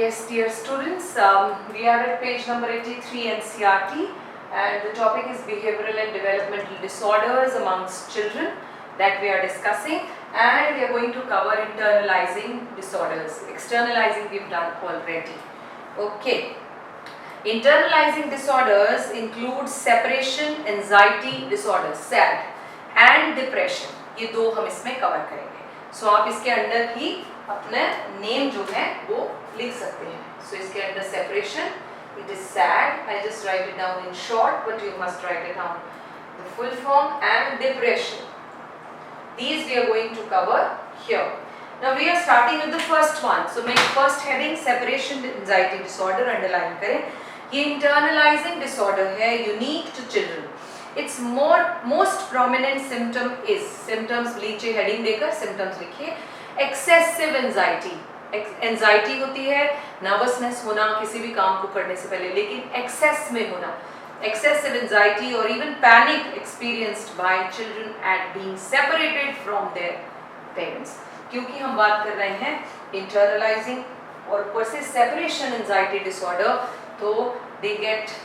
Yes, dear students, we are at page number 83 NCERT, and the topic is behavioral and developmental disorders amongst children that we are discussing, and we are going to cover internalizing disorders. Externalizing we've done already. Okay. Internalizing disorders include separation anxiety disorders, SAD, and depression. ये दो हम इसमें cover करेंगे. So आप इसके अंदर ही अपना name जो है वो लिख सकते हैं. So इसके अंदर separation, it is SAD. I just write it down in short, but you must write it down the full form, and depression. These we are going to cover here. Now we are starting with the first one. So make first heading separation anxiety disorder underline करें. ये internalizing disorder है, unique to children. Its most prominent symptom is, symptoms नीचे heading देकर symptoms लिखिए. Excessive anxiety. Anxiety होती है nervousness होना किसी भी काम को करने से पहले, लेकिन excess में होना. Excessive anxiety or even panic experienced by children at being separated from their parents. क्योंकि हम बात कर रहे हैं internalizing और ऊपर से separation anxiety disorder, तो they get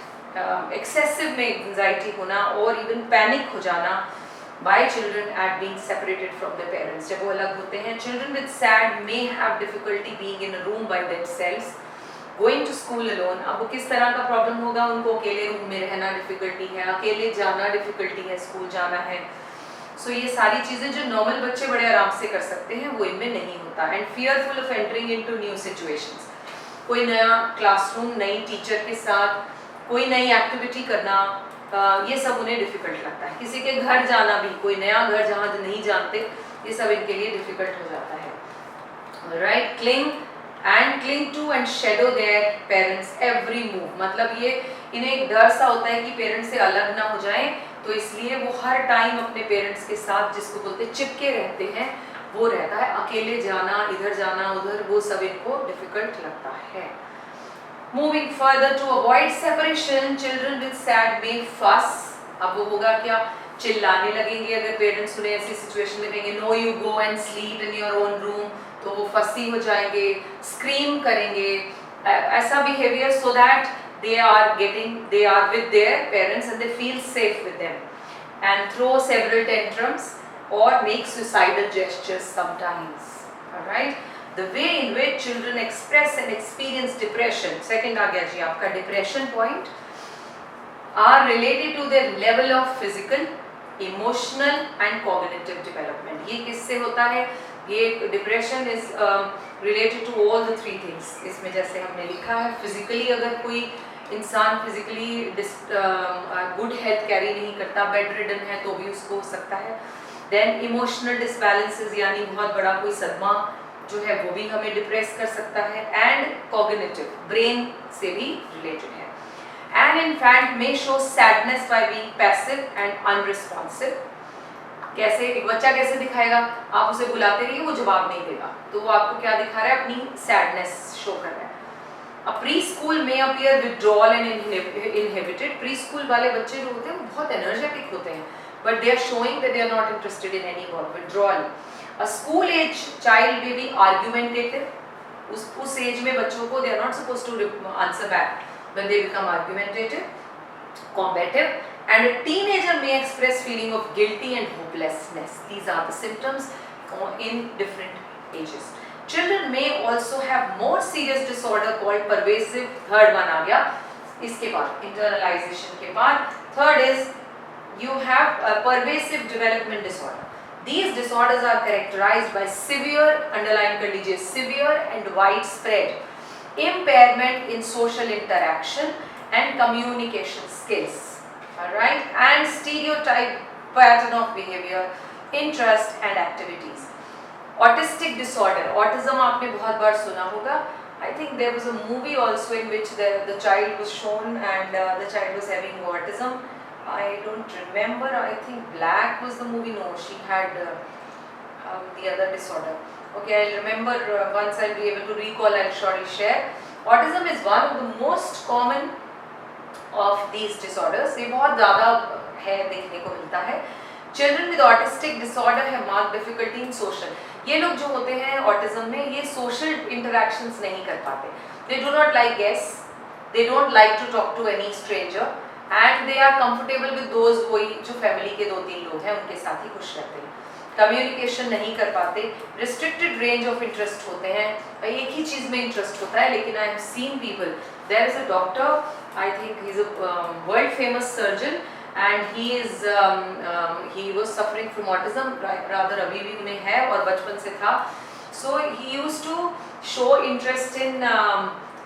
excessive में anxiety होना और even panic हो जाना by children at being separated from their parents. जब वो अलग होते हैं, children with SAD may have difficulty being in a room by themselves, going to school alone. अब वो किस तरह का प्रॉब्लम होगा, उनको अकेले रूम में रहना डिफिकल्टी है, अकेले जाना डिफिकल्टी है, स्कूल जाना है. सो ये सारी चीज़ें जो नॉर्मल बच्चे बड़े आराम से कर सकते हैं वो इनमें नहीं होता. And fearful of entering into new situations. कोई नया क्लासरूम, नई टीचर के साथ कोई नई एक्टिविटी करना, ये सब उन्हें डिफिकल्ट लगता है. किसी के घर जाना भी, कोई नया घर जहाँ नहीं जानते, ये सब इनके लिए डिफिकल्ट हो जाता है. Right. cling to and shadow their parents every move. मतलब ये इन्हें एक डर सा होता है कि पेरेंट्स से अलग ना हो जाएं, तो इसलिए वो हर टाइम अपने पेरेंट्स के साथ, जिसको बोलते चिपके रहते हैं, वो रहता है. अकेले जाना, इधर जाना, उधर, वो सब इनको डिफिकल्ट लगता है. Moving further, to avoid separation, children with SAD may fuss. अब वो होगा क्या, चिल्लाने लगेंगे अगर पेरेंट्स उन्हें ऐसी सिचुएशन में कहेंगे no you go and sleep in your own room, तो वो फसी हो जाएंगे, स्क्रीम करेंगे, ऐसा behaviour, so that they are with their parents and they feel safe with them, and throw several tantrums or make suicidal gestures sometimes. All right. The way in which children express and experience depression, second आ गया जी आपका depression point, are related to their level of physical, emotional and cognitive development. ये किससे होता है, ये depression is related to all the three things. इसमें जैसे हमने लिखा है, physically अगर कोई इंसान फिजिकली गुड हेल्थ कैरी नहीं करता, बेड रिडन है, तो भी उसको हो सकता है. देन इमोशनल डिसबैलेंसेस, यानी बहुत बड़ा कोई सदमा जो है वो भी हमें डिप्रेस कर सकता है. एंड कॉग्निटिव, ब्रेन से भी रिलेटेड है. And in fact may show sadness by being passive and unresponsive. कैसे एक बच्चा कैसे दिखाएगा, आप उसे बुलाते रहिए, वो जवाब नहीं देगा, तो वो आपको क्या दिखा रहा है, अपनी सैडनेस शो कर रहा है. A preschool may appear withdrawal and inhibited. Preschool वाले बच्चे जो होते हैं वो बहुत energetic होते हैं, but they are showing that they are not interested in any work. Withdrawal. A school age child may be argumentative. उस age में बच्चों को they are not supposed to answer back when they become argumentative, combative, and a teenager may express feeling of guilty and hopelessness. These are the symptoms in different ages. Children may also have more serious disorder called pervasive. Third one आ गया इसके बाद, internalization के बाद. Third is you have a pervasive development disorder. These disorders are characterized by severe, underline कर लीजिए, severe and widespread impairment in social interaction and communication skills. All right, and stereotype pattern of behavior, interest and activities. Autistic disorder, autism आपने बहुत बार सुना होगा. I think there was a movie also in which the child was shown and the child was having autism. I don't remember. I think Black was the movie. No, she had the other disorder. Okay, I'll remember once I'll be able to recall. I'll surely share. Autism is one of the most common of these disorders. ये बहुत ज़्यादा है, देखने को मिलता है. Children with autistic disorder have marked difficulty in social. ये लोग जो होते हैं ऑटिज्म में, ये सोशल इंटरेक्शंस नहीं कर पाते. They do not like guests, they don't like to talk to any stranger and they are comfortable with those, वही जो फैमिली के 2-3 लोग हैं उनके साथ ही खुश रहते हैं. कम्युनिकेशन नहीं कर पाते, रिस्ट्रिक्टेड रेंज ऑफ इंटरेस्ट होते हैं, एक ही चीज़ में इंटरेस्ट होता है. लेकिन I have seen people, there is a doctor, I think he is a world famous surgeon and he was suffering from autism, rather अभी भी उन्हें है और बचपन से था. So he used to show interest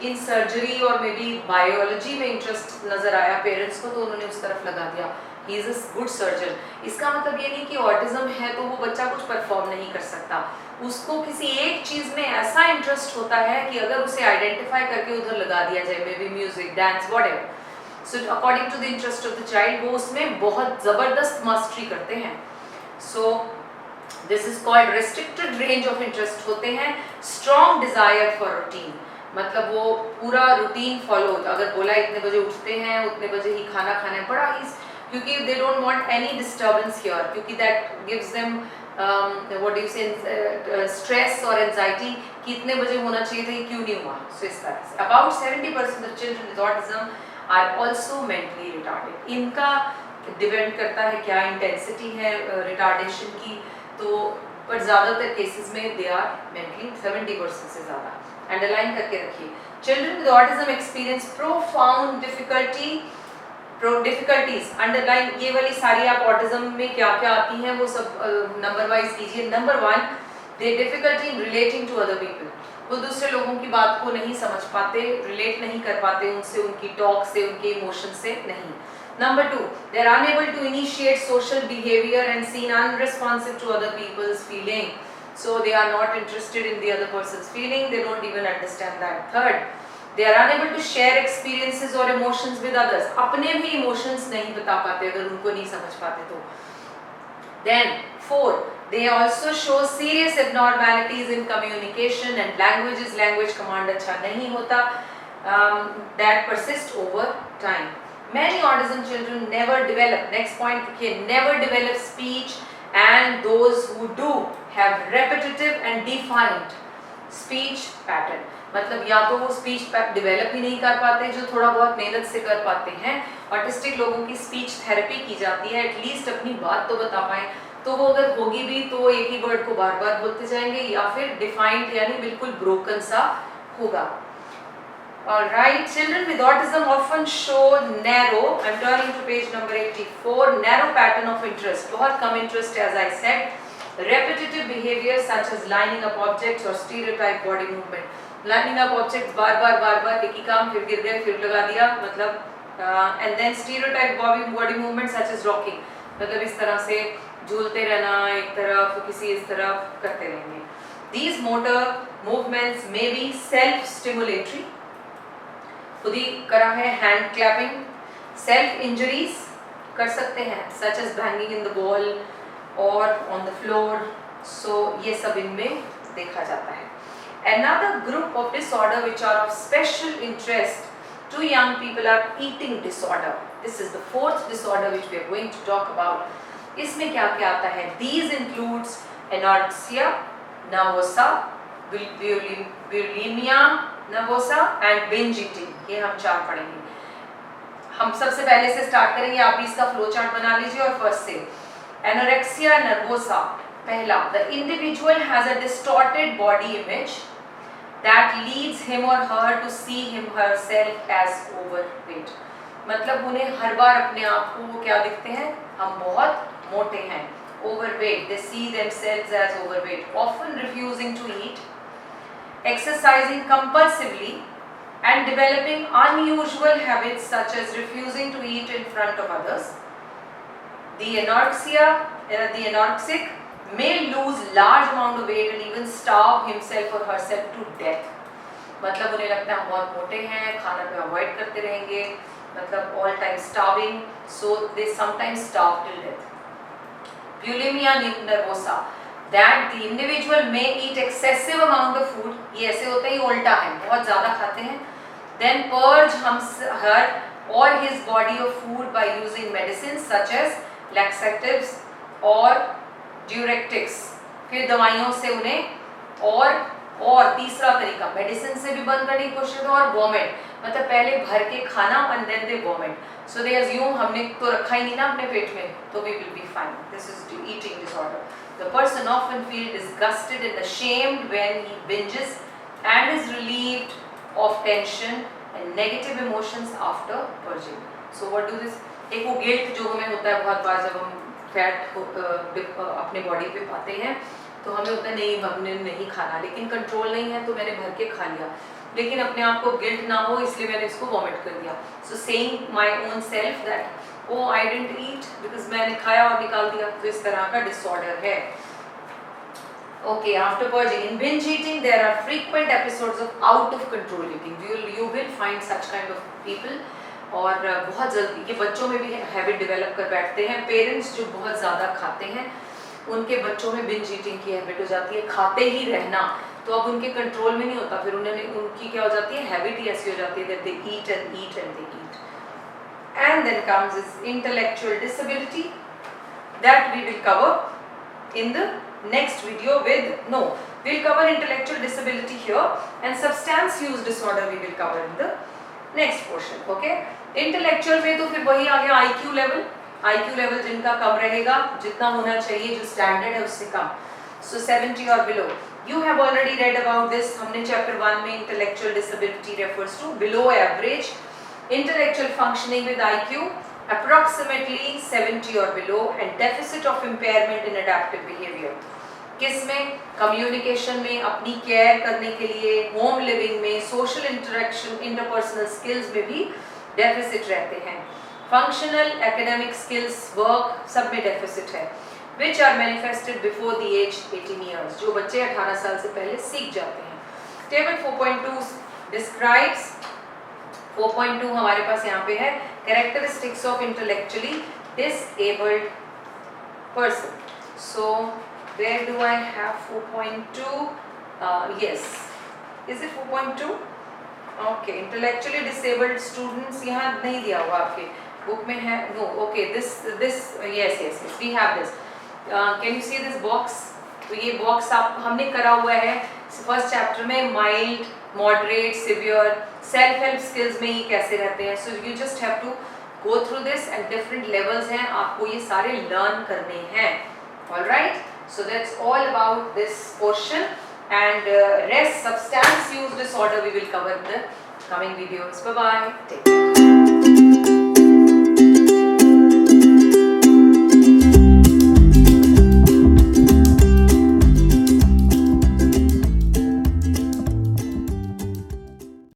in surgery और maybe biology में interest नज़र आया पेरेंट्स को, तो उन्होंने उस तरफ लगा दिया. He is a good surgeon. इसका मतलब ये नहीं कि ऑटिज्म है तो वो बच्चा कुछ परफॉर्म नहीं कर सकता. उसको किसी एक चीज़ में ऐसा इंटरेस्ट होता है कि अगर उसे आइडेंटिफाई करके उधर लगा दिया जाए, maybe music, dance, whatever, so according to the interest of the child, वो उसमें बहुत ज़बरदस्त मास्टरी करते हैं. So this is called restricted range of interest होते हैं. स्ट्रॉन्ग डिज़ायर फॉर रूटीन, मतलब वो पूरा रूटीन फॉलो, अगर बोला इतने बजे उठते हैं उतने बजे ही खाना खाना है, बड़ा ही, क्योंकि they don't want any disturbance here, क्योंकि that gives them what do you say stress और एंजाइटी कि इतने बजे होना चाहिए था, ये क्यों नहीं हुआ. सो इस तरह से about 70% of children with autism are also mentally retarded. इनका डिपेंड करता है क्या इंटेंसिटी है रिटार्डेशन की, तो पर ज़्यादातर केसेस में दे आर मेंटली 70% से ज़्यादा. अंडरलाइन करके रखिए. Children with autism experience profound difficulties. Underline ये वाली सारी आप ऑटिज्म में क्या क्या आती हैं वो सब नंबर वाइज कीजिए. Number 1, they difficulty in relating to other people. वो दूसरे लोगों की बात को नहीं समझ पाते, रिलेट नहीं कर पाते उनसे, उनकी टॉक से, उनके इमोशन से नहीं. Number 2, they are unable to initiate social behaviour and seen unresponsive to other people's feeling. So they are not interested in the other person's feeling, they don't even understand that. Third, they are unable to share experiences or emotions with others. अपने भी emotions नहीं बता पाते अगर उनको नहीं समझ पाते तो. Then 4, they also show serious abnormalities in communication and language command अच्छा नहीं होता, that persist over time. Many autism children never develop, next point लिखिए, never develop speech, and those who do have repetitive and defined speech pattern. मतलब या तो वो speech develop ही नहीं कर पाते जो थोड़ा बहुत मेहनत से कर पाते हैं. ऑटिस्टिक लोगों की स्पीच थेरेपी की जाती है, एटलीस्ट अपनी बात तो बता पाएं, तो वो अगर होगी भी तो एक ही वर्ड को बार बार बोलते जाएंगे या फिर डिफाइंड यानी बिल्कुल ब्रोकन सा होगा. Alright, children with autism often show narrow, I'm turning to page number 84, narrow pattern of interest. बहुत कम interest as I said. Repetitive behavior such as lining up objects or stereotype body movement. Lining up objects बार बार एक ही काम, फिर गिर गए फिर लगा दिया, मतलब and then stereotype body movement such as rocking, मतलब इस तरह से झूलते रहना एक तरफ किसी इस तरफ करते रहेंगे. These motor movements may be self-stimulatory, खुद ही करा है हैंड क्लैपिंग. सेल्फ इंजरीज कर सकते हैं such as banging in the wall और ऑन द फ्लोर. सो ये सब इनमें देखा जाता है. Another group of disorder which are of special interest to young people are eating disorder. This is the fourth disorder which we are going to talk about. इसमें क्या क्या आता है? These includes anorexia nervosa, bulimia nervosa and binge eating. ये हम 4 पढ़ेंगे. हम सबसे पहले से स्टार्ट करेंगे, आप भी इसका फ्लो चार्ट बना लीजिए और फर्स्ट से. एनोरेक्सिया नर्वोसा, पहला, the individual has a distorted body image that leads him or her to see him herself as overweight. मतलब उन्हें हर बार अपने आप को वो क्या दिखते हैं, हम बहुत मोटे हैं, overweight. They see themselves as overweight, often refusing to eat, exercising compulsively and developing unusual habits such as refusing to eat in front of others. The anorexic may lose large amount of weight and even starve himself or herself to death. मतलब उन्हें लगता है हम बहुत मोटे हैं, खाना पे अवॉइड करते रहेंगे, मतलब all time starving, so they sometimes starve till death. Bulimia nervosa, that the individual may eat excessive amount of food. ये ऐसे होता है, ये उल्टा है, बहुत ज़्यादा खाते हैं. Then purge her or his body of food by using medicines such as laxatives or diuretics. फिर दवाइयों से उन्हें और तीसरा तरीका मेडिसिन से भी बंद करने की कोशिश और वॉमिट, मतलब पहले भर के खाना and then they vomit, so they assume हमने तो रखा ही नहीं ना अपने पेट में तो we will be fine. This is eating disorder. The person often feels disgusted and ashamed when he binges and is relieved of tension and negative emotions after purging. So what do this? एक वो guilt जो हमें होता है बहुत बार जब हम fat अपने बॉडी पे पाते हैं तो हमें होता है नहीं हमने नहीं खाना, लेकिन कंट्रोल नहीं है तो मैंने भर के खा लिया, लेकिन अपने आप को गिल्ट ना हो इसलिए मैंने इसको वॉमिट कर दिया. So saying my own self that oh I didn't eat because मैंने खाया और निकाल दिया, तो इस तरह का डिसऑर्डर है. Okay, after purging, in binge eating there are frequent episodes of out of control eating. You will find such kind of people. और बहुत जल्दी ये बच्चों में भी हैबिट डेवलप कर बैठते हैं. पेरेंट्स जो बहुत ज़्यादा खाते हैं उनके बच्चों में बिंज ईटिंग की हैबिट हो जाती है, खाते ही रहना, तो अब उनके कंट्रोल में नहीं होता, फिर उनकी क्या हो जाती है, हैबिट ही ऐसी हो जाती है that they eat and eat and they eat. And then comes is intellectual disability that we will cover in the next video we'll cover intellectual disability here, and substance use disorder we will cover in the next portion. Okay, intellectual में तो फिर वही आ गया IQ level जिनका कम रहेगा, जितना होना चाहिए जो स्टैंडर्ड है उससे कम, so 70 or below. You have already read about this. हमने chapter 1 में intellectual disability refers to below average intellectual functioning with IQ approximately 70 or below and deficit of impairment in adaptive behavior. किसमें? Communication में, अपनी care करने के लिए, home living में, social interaction, interpersonal skills में भी डेफिसिट रहते हैं. फंक्शनल एकेडमिक स्किल्स वर्क सब में डेफिसिट है. Which are manifested before the age 18 years, जो बच्चे 18 साल से पहले सीख जाते हैं. टेबल 4.2 डिस्क्राइब्स 4.2 हमारे पास यहाँ पे है characteristics of intellectually disabled person. So where do I have 4.2? Yes, is it 4.2? Okay, intellectually disabled students यहाँ नहीं दिया हुआ आपके बुक में है. No, okay, this yes we have this. Can you see this box? तो ये बॉक्स आप हमने करा हुआ है फर्स्ट चैप्टर में, mild, moderate, severe, self help skills में ये कैसे रहते हैं. So you just have to go through this and different levels हैं, आपको ये सारे लर्न करने हैं. Alright, so that's all about this portion, and rest substance use disorder we will cover in the coming videos. Bye bye, take care.